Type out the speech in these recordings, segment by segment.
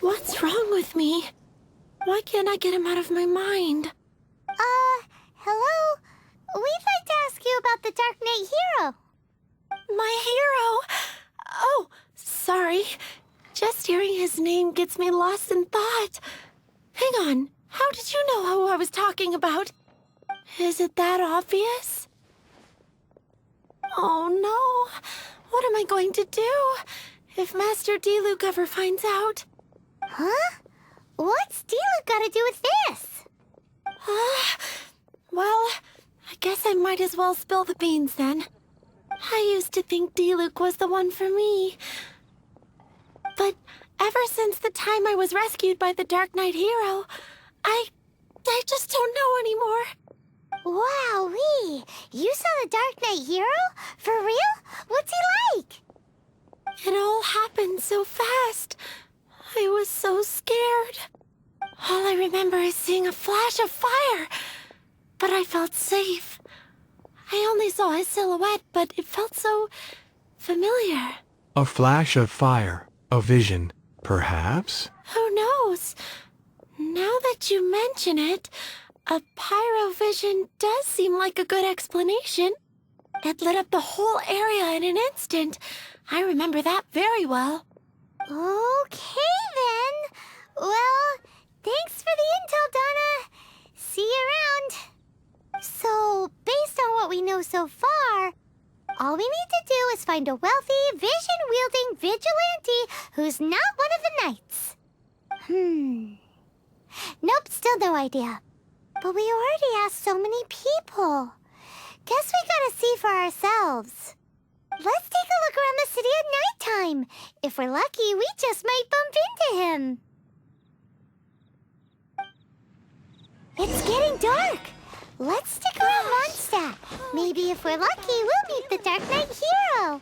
What's wrong with me? Why can't I get him out of my mind? Hello? We'd like to ask you about the Darknight hero. My hero? Oh, sorry. Just hearing his name gets me lost in thought. Hang on, how did you know who I was talking about? Is it that obvious? Oh no, what am I going to do if Master Diluc ever finds out? Huh? What's Diluc got to do with this? Well, I guess I might as well spill the beans then. I used to think Diluc was the one for me. But ever since the time I was rescued by the Darknight hero, I just don't know anymore. Wowee! You saw the Darknight hero? For real? What's he like? It all happened so fast. I was so scared. All I remember is seeing a flash of fire. But I felt safe. I only saw his silhouette, but it felt so familiar. A flash of fire. A vision, perhaps? Who knows? Now that you mention it, a pyrovision does seem like a good explanation. It lit up the whole area in an instant. I remember that very well. Okay, then. Well, thanks for the intel, Donna. See you around. So, based on what we know so far, all we need to do is find a wealthy, vision-wielding vigilante who's not one of the knights. Nope, still no idea. But we already asked so many people. Guess we gotta see for ourselves. Let's take a look around the city at nighttime. If we're lucky, we just might bump into him. It's getting dark. Let's stick around Mondstadt. Maybe if we're lucky, we'll meet the Darknight hero.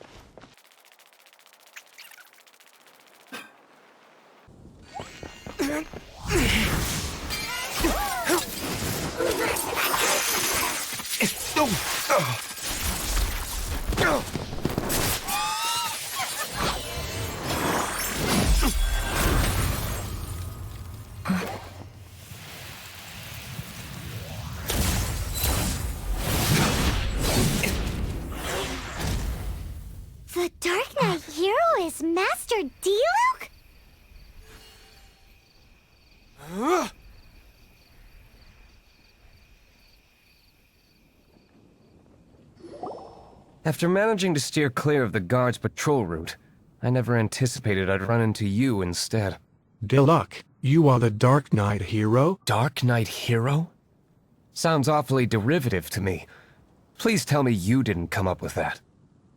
The Darknight hero is Master Diluc? After managing to steer clear of the guard's patrol route, I never anticipated I'd run into you instead. Diluc, you are the Darknight hero? Darknight hero? Sounds awfully derivative to me. Please tell me you didn't come up with that.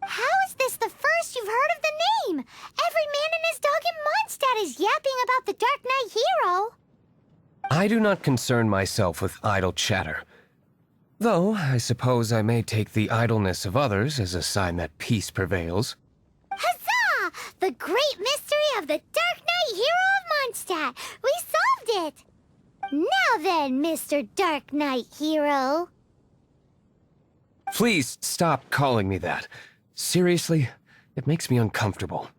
How is this the first you've heard of the name? Every man and his dog in Mondstadt is yapping about the Darknight hero. I do not concern myself with idle chatter. Though, I suppose I may take the idleness of others as a sign that peace prevails. Huzzah! The great mystery of the Darknight hero of Mondstadt! We solved it! Now then, Mr. Darknight hero. Please stop calling me that. Seriously, it makes me uncomfortable.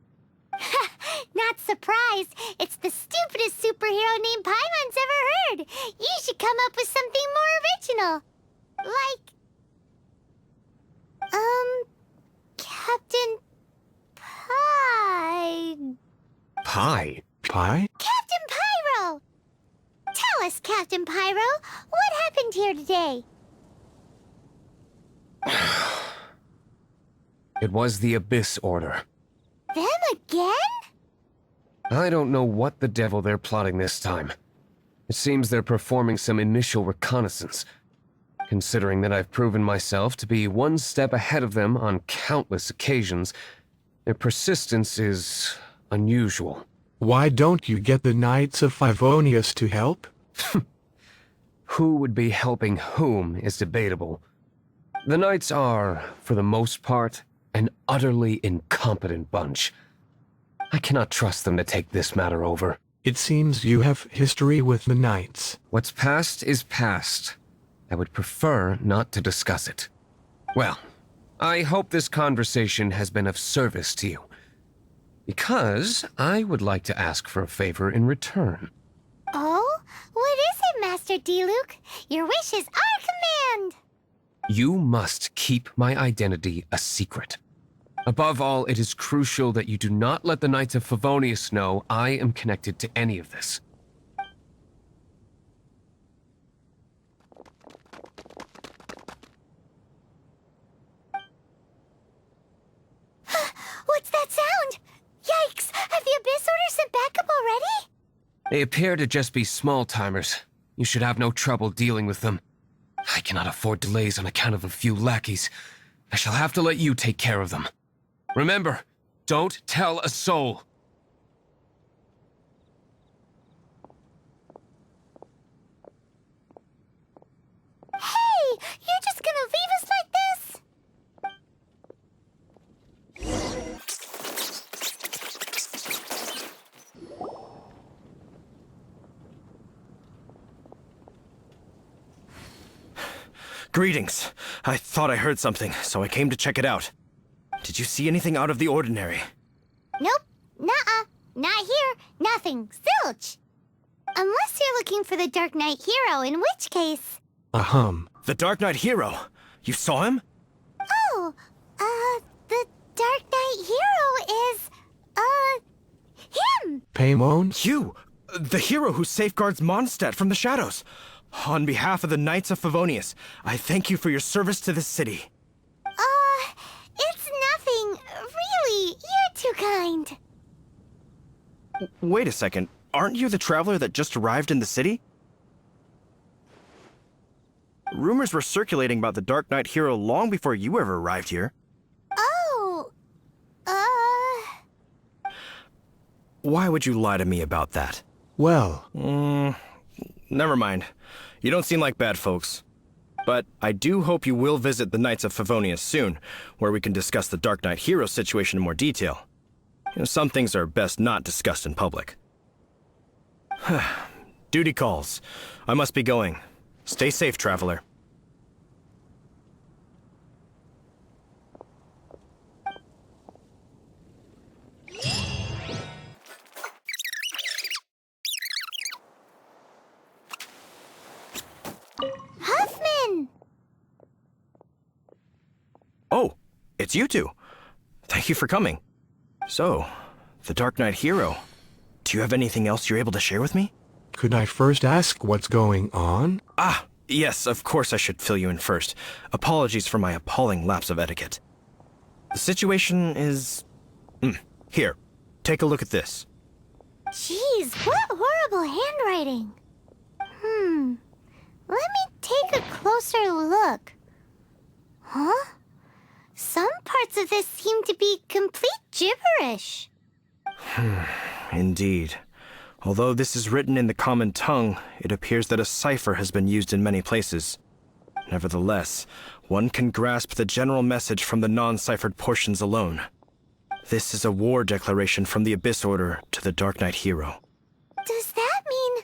Not surprised. It's the stupidest superhero name Paimon's ever heard. You should come up with something more original. Like... Captain... Pie? Pie? Captain Pyro! Tell us, Captain Pyro, what happened here today? It was the Abyss Order. Them again? I don't know what the devil they're plotting this time. It seems they're performing some initial reconnaissance. Considering that I've proven myself to be one step ahead of them on countless occasions, their persistence is unusual. Why don't you get the Knights of Favonius to help? Who would be helping whom is debatable. The Knights are, for the most part, an utterly incompetent bunch. I cannot trust them to take this matter over. It seems you have history with the Knights. What's past is past. I would prefer not to discuss it. Well, I hope this conversation has been of service to you. Because I would like to ask for a favor in return. Oh? What is it, Master Diluc? Your wish is our command! You must keep my identity a secret. Above all, it is crucial that you do not let the Knights of Favonius know I am connected to any of this. What's that sound? Yikes! Have the Abyss Order sent backup already? They appear to just be small-timers. You should have no trouble dealing with them. I cannot afford delays on account of a few lackeys. I shall have to let you take care of them. Remember, don't tell a soul. Hey! You're just gonna leave us like this? Greetings. I thought I heard something, so I came to check it out. Did you see anything out of the ordinary? Nope. Nuh-uh. Not here. Nothing. Zilch. Unless you're looking for the Darknight hero, in which case... Ahem. The Darknight hero! You saw him? Oh, the Darknight hero is, him! Paimon? You! The hero who safeguards Mondstadt from the shadows! On behalf of the Knights of Favonius, I thank you for your service to this city. It's nothing. Really, you're too kind. Wait a second. Aren't you the traveler that just arrived in the city? Rumors were circulating about the Dark Knight hero long before you ever arrived here. Oh, Why would you lie to me about that? Well, Never mind. You don't seem like bad folks. But I do hope you will visit the Knights of Favonius soon, where we can discuss the Dark Knight hero situation in more detail. Some things are best not discussed in public. Duty calls. I must be going. Stay safe, traveler. Huffman! Oh, it's you two. Thank you for coming. So, the Dark Knight hero. Do you have anything else you're able to share with me? could I first ask what's going on? Ah, yes, of course I should fill you in first. Apologies for my appalling lapse of etiquette. The situation is... Here, take a look at this. Jeez, what horrible handwriting. Let me take a closer look. Huh? Some parts of this seem to be complete gibberish. Indeed. Although this is written in the common tongue, it appears that a cipher has been used in many places. Nevertheless, one can grasp the general message from the non-ciphered portions alone. This is a war declaration from the Abyss Order to the Dark Knight hero. Does that mean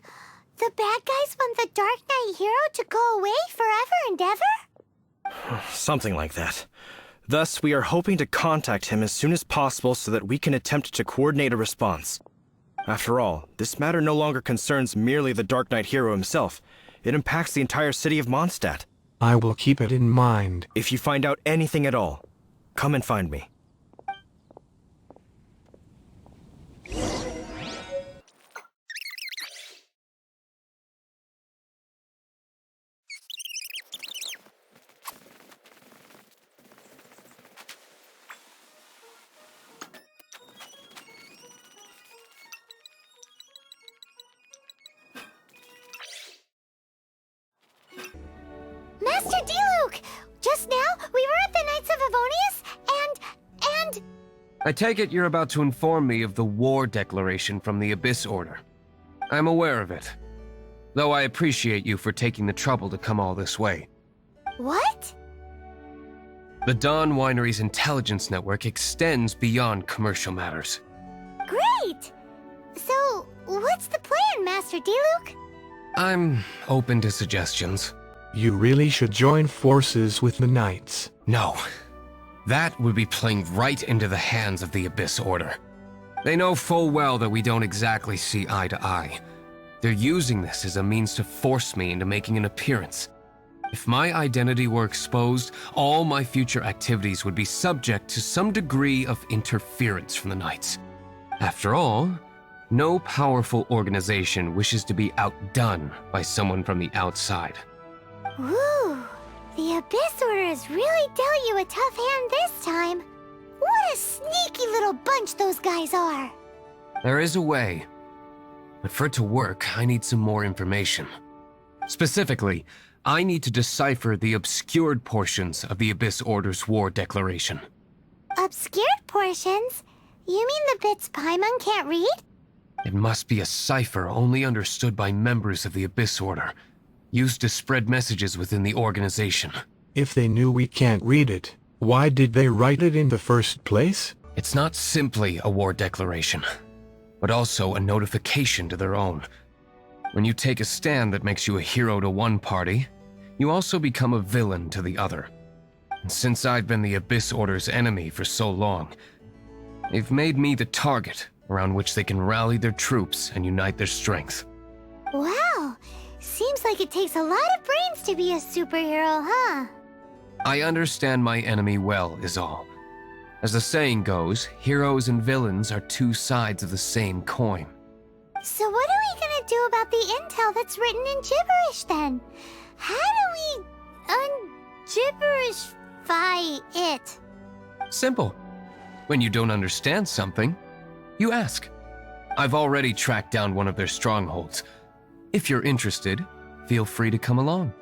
the bad guys want the Dark Knight hero to go away forever and ever? Something like that. Thus, we are hoping to contact him as soon as possible so that we can attempt to coordinate a response. After all, this matter no longer concerns merely the Dark Knight hero himself. It impacts the entire city of Mondstadt. I will keep it in mind. If you find out anything at all, come and find me. Master Diluc! Just now, we were at the Knights of Favonius, and... I take it you're about to inform me of the war declaration from the Abyss Order. I'm aware of it, though I appreciate you for taking the trouble to come all this way. What? The Dawn Winery's intelligence network extends beyond commercial matters. Great! So, what's the plan, Master Diluc? I'm open to suggestions. You really should join forces with the Knights. No. That would be playing right into the hands of the Abyss Order. They know full well that we don't exactly see eye to eye. They're using this as a means to force me into making an appearance. If my identity were exposed, all my future activities would be subject to some degree of interference from the Knights. After all, no powerful organization wishes to be outdone by someone from the outside. Ooh, the Abyss Order has really dealt you a tough hand this time. What a sneaky little bunch those guys are. There is a way, but for it to work, I need some more information. Specifically, I need to decipher the obscured portions of the Abyss Order's war declaration. Obscured portions? You mean the bits Paimon can't read? It must be a cipher only understood by members of the Abyss Order, used to spread messages within the organization. If they knew we can't read it, why did they write it in the first place? It's not simply a war declaration, but also a notification to their own. When you take a stand that makes you a hero to one party, you also become a villain to the other. And since I've been the Abyss Order's enemy for so long, they've made me the target around which they can rally their troops and unite their strength. Wow, seems like it takes a lot of brains to be a superhero, huh? I understand my enemy well, is all. As the saying goes, heroes and villains are two sides of the same coin. So what are we gonna do about the intel that's written in gibberish then? How do we un-gibberishify it? Simple. When you don't understand something, you ask. I've already tracked down one of their strongholds. If you're interested, feel free to come along.